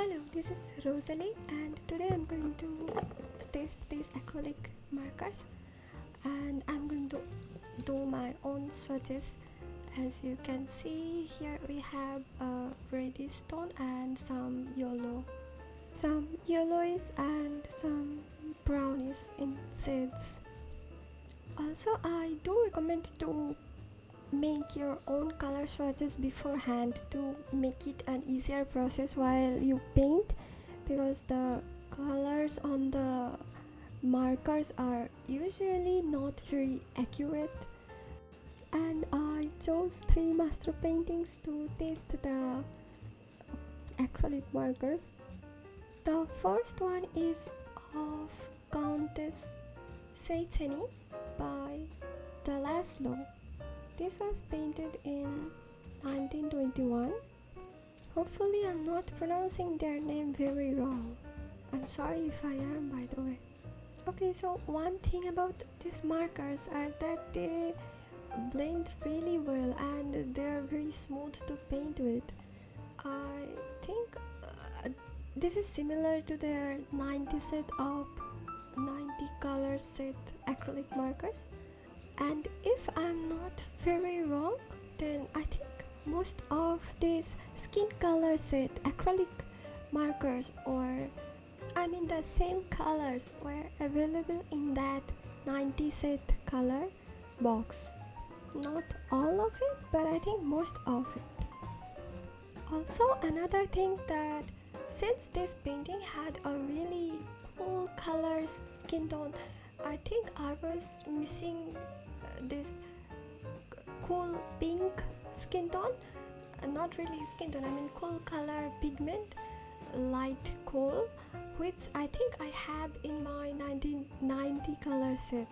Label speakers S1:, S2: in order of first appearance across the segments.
S1: Hello, this is Rosalie and today I'm going to test these acrylic markers and I'm going to do my own swatches. As you can see here we have a reddish tone and some yellowish and some brownish in shades. Also I do recommend to make your own color swatches beforehand to make it an easier process while you paint, because the colors on the markers are usually not very accurate. And I chose 3 master paintings to test the acrylic markers. The first one is of Countess Sargent by the László. This was painted in 1921. Hopefully I'm not pronouncing their name very wrong. I'm sorry if I am, by the way. Okay, so one thing about these markers are that they blend really well and they're very smooth to paint with. I think this is similar to their 90 set of 90 color set acrylic markers. And if I'm not very wrong, then I think most of these skin color set acrylic markers, or the same colors, were available in that 90 set color box. Not all of it, but I think most of it. Also, another thing, that since this painting had a really cool color skin tone, I think I was missing this cool pink skin tone. Not really skin tone, cool color pigment, light coal, which I think I have in my 1990 color set.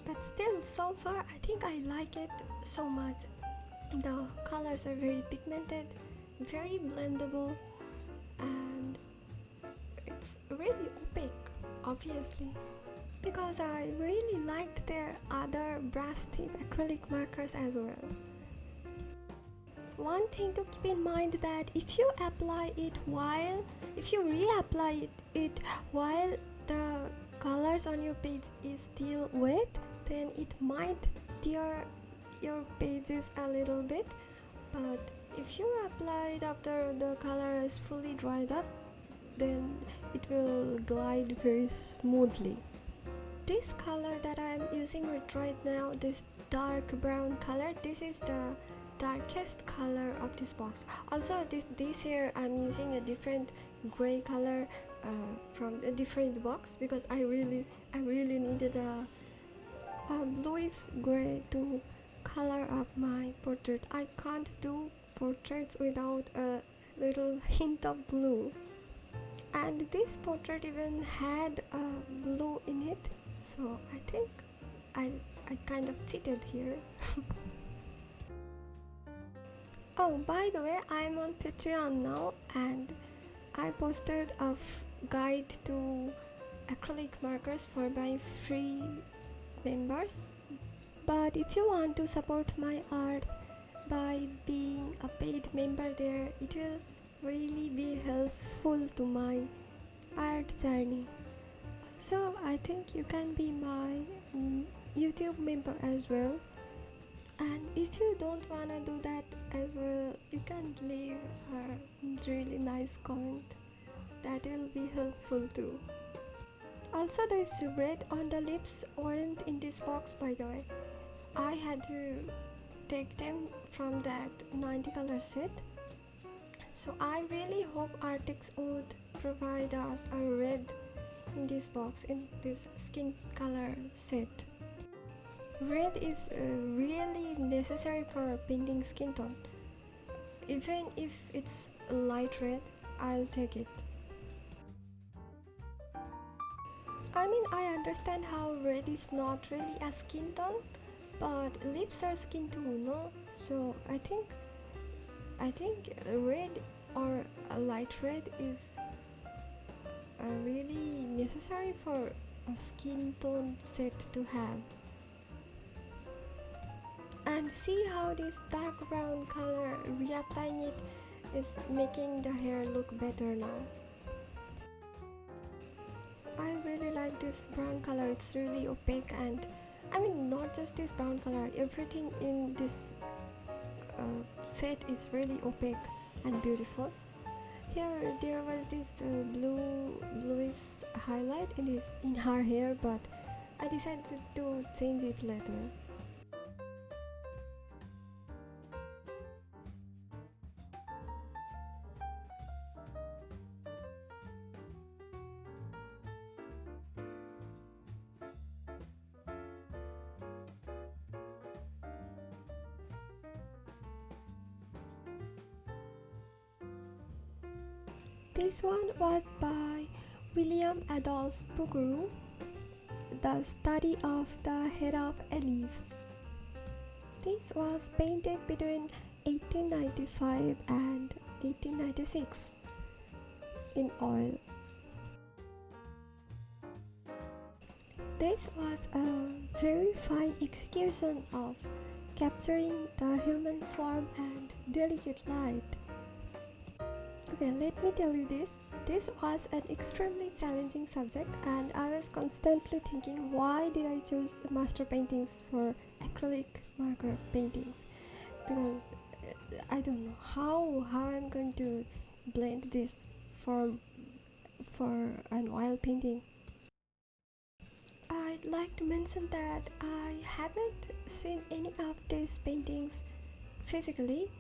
S1: But still, so far I think I like it so much. The colors are very pigmented, very blendable, and it's really opaque, obviously, because I really liked their other brush tip acrylic markers as well. One thing to keep in mind, that if you reapply it while the colors on your page is still wet, then it might tear your pages a little bit. But if you apply it after the color is fully dried up, then it will glide very smoothly. This color that I'm using with right now, this dark brown color, this is the darkest color of this box. Also this here I'm using a different gray color from a different box, because I really needed a bluish gray to color up my portrait. I can't do portraits without a little hint of blue. And this portrait even had blue in it, so I think I kind of cheated here. Oh, by the way, I'm on Patreon now, and I posted a guide to acrylic markers for my free members. But if you want to support my art by being a paid member there, it will really be helpful to my art journey. So I think you can be my YouTube member as well. And if you don't wanna do that as well, you can leave a really nice comment. That will be helpful too. Also, this red on the lips weren't in this box, by the way. I had to take them from that 90 color set. So I really hope arrtx would provide us a red in this box, in this skin color set. Red is really necessary for painting skin tone. Even if it's light red, I'll take it. I understand how red is not really a skin tone, but lips are skin tone, no? So I think red or a light red is really necessary for a skin tone set to have. And see how this dark brown color, reapplying it is making the hair look better now. I really like this brown color, it's really opaque, and I mean not just this brown color, everything in this set is really opaque and beautiful. Here there was this bluish highlight in her hair, but I decided to change it later. This one was by William-Adolphe Bouguereau, The Study of the Head of Elise. This was painted between 1895 and 1896 in oil. This was a very fine execution of capturing the human form and delicate light. Okay, let me tell you this. This was an extremely challenging subject, and I was constantly thinking, why did I choose master paintings for acrylic marker paintings? Because I don't know how I'm going to blend this for an oil painting. I'd like to mention that I haven't seen any of these paintings physically,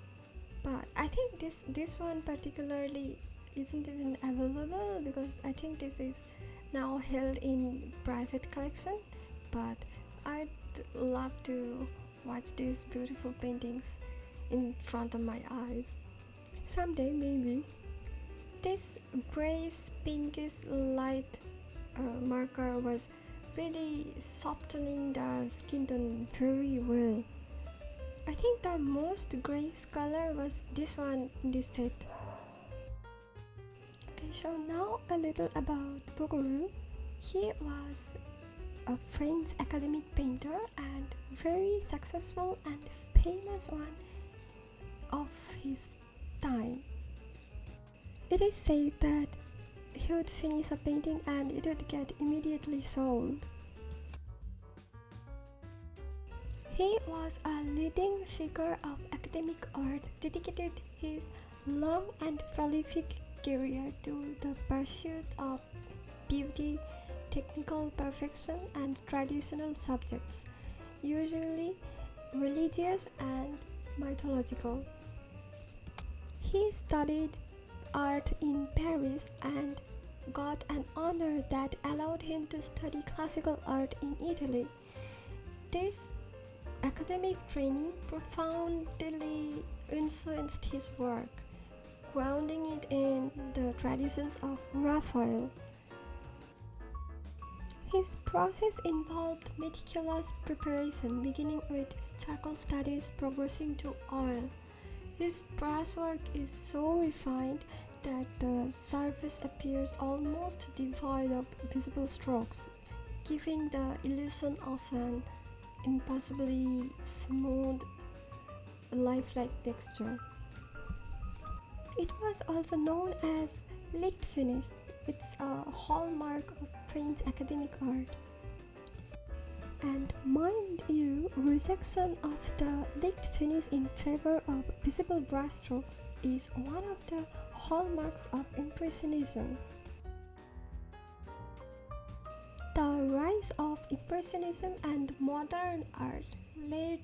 S1: but I think this one particularly isn't even available, because I think this is now held in private collection. But I'd love to watch these beautiful paintings in front of my eyes someday, maybe. This grayish pinkish light marker was really softening the skin tone very well. I think the most grayish color was this one in this set. Okay, so now a little about Bouguereau. He was a French academic painter and very successful and famous one of his time. It is said that he would finish a painting and it would get immediately sold. He was a leading figure of academic art, dedicated his long and prolific career to the pursuit of beauty, technical perfection, and traditional subjects, usually religious and mythological. He studied art in Paris and got an honor that allowed him to study classical art in Italy. This academic training profoundly influenced his work, grounding it in the traditions of Raphael. His process involved meticulous preparation, beginning with charcoal studies, progressing to oil. His brushwork is so refined that the surface appears almost devoid of visible strokes, giving the illusion of an impossibly smooth, lifelike texture. It was also known as liquid finish. It's a hallmark of French academic art. And mind you, rejection of the liquid finish in favor of visible brushstrokes is one of the hallmarks of Impressionism. The rise of Impressionism and modern art led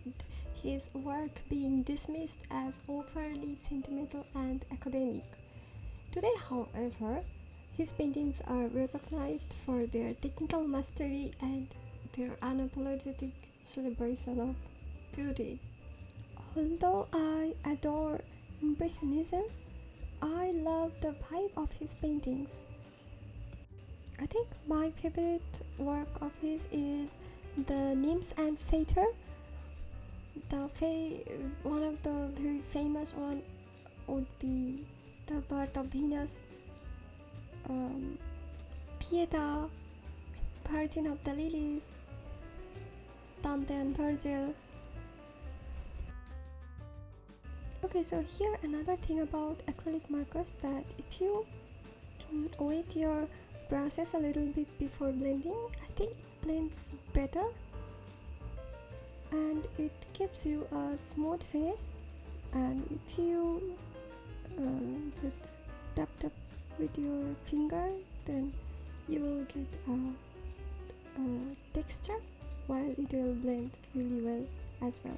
S1: his work being dismissed as overly sentimental and academic. Today, however, his paintings are recognized for their technical mastery and their unapologetic celebration of beauty. Although I adore Impressionism, I love the vibe of his paintings. I think my favorite work of his is the Nymphs and Satyr. One of the very famous one would be the Birth of Venus, Pieta, Virgin of the Lilies, Dante and Virgil, Okay, so here another thing about acrylic markers, that if you wet your brushes a little bit before blending, I think it blends better and it gives you a smooth finish. And if you just tap with your finger, then you will get a texture, while it will blend really well as well.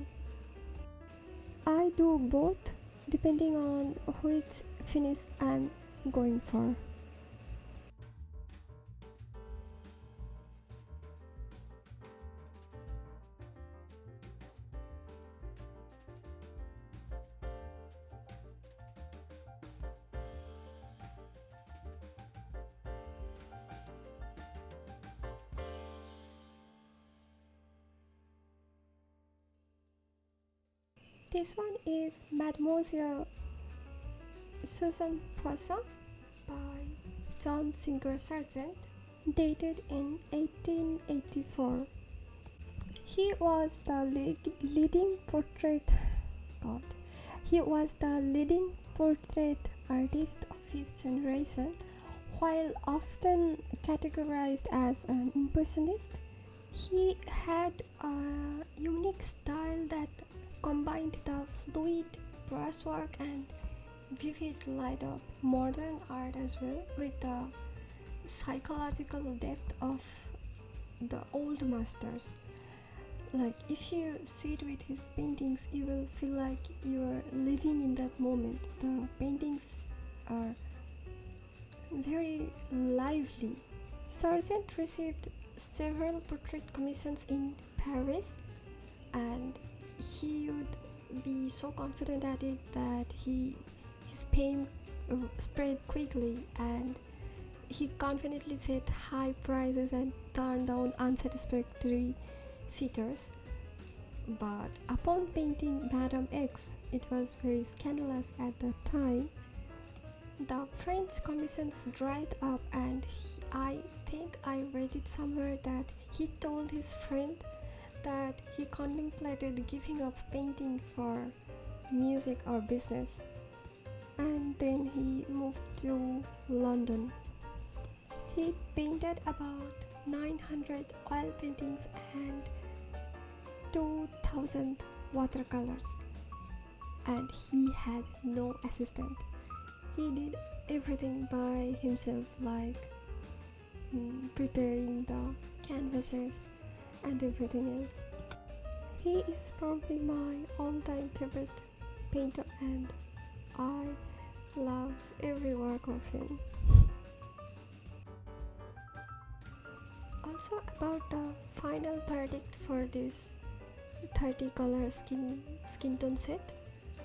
S1: I do both depending on which finish I'm going for. This one is Mademoiselle Susan Poisson by John Singer Sargent, dated in 1884. He was the leading portrait artist of his generation. While often categorized as an impressionist, he had a unique style that combined the fluid brushwork and vivid light of modern art as well, with the psychological depth of the old masters. Like, if you sit with his paintings, you will feel like you are living in that moment. The paintings are very lively. Sargent received several portrait commissions in Paris, and he would be so confident at it that his fame spread quickly, and he confidently set high prices and turned down unsatisfactory sitters. But upon painting Madame X, it was very scandalous at the time. The French commissions dried up, and I think I read it somewhere that he told his friend that he contemplated giving up painting for music or business, and then he moved to London. He painted about 900 oil paintings and 2,000 watercolors, and he had no assistant. He did everything by himself, like preparing the canvases and everything else. He is probably my all-time favorite painter, and I love every work of him. Also, about the final verdict for this 30 color skin tone set,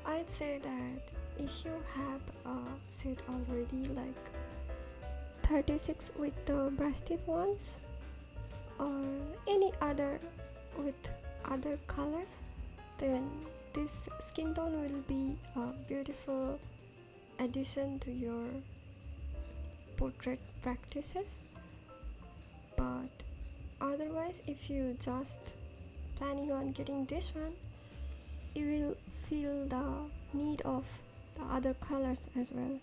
S1: I'd say that if you have a set already, like 36 with the brush tip ones, or any other with other colors, then this skin tone will be a beautiful addition to your portrait practices. But otherwise, if you just planning on getting this one, you will feel the need of the other colors as well.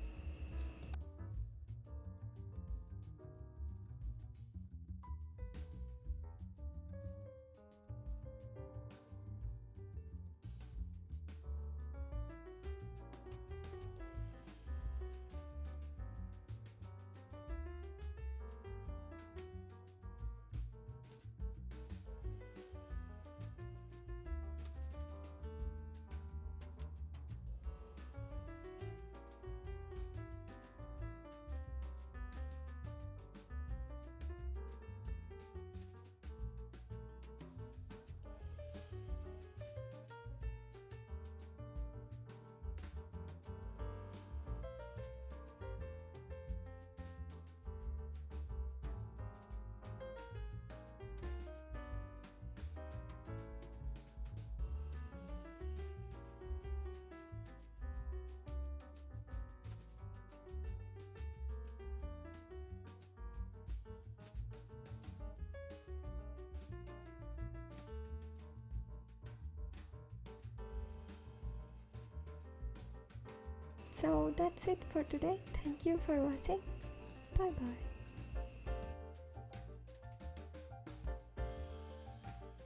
S1: So that's it for today. Thank you for watching. Bye bye.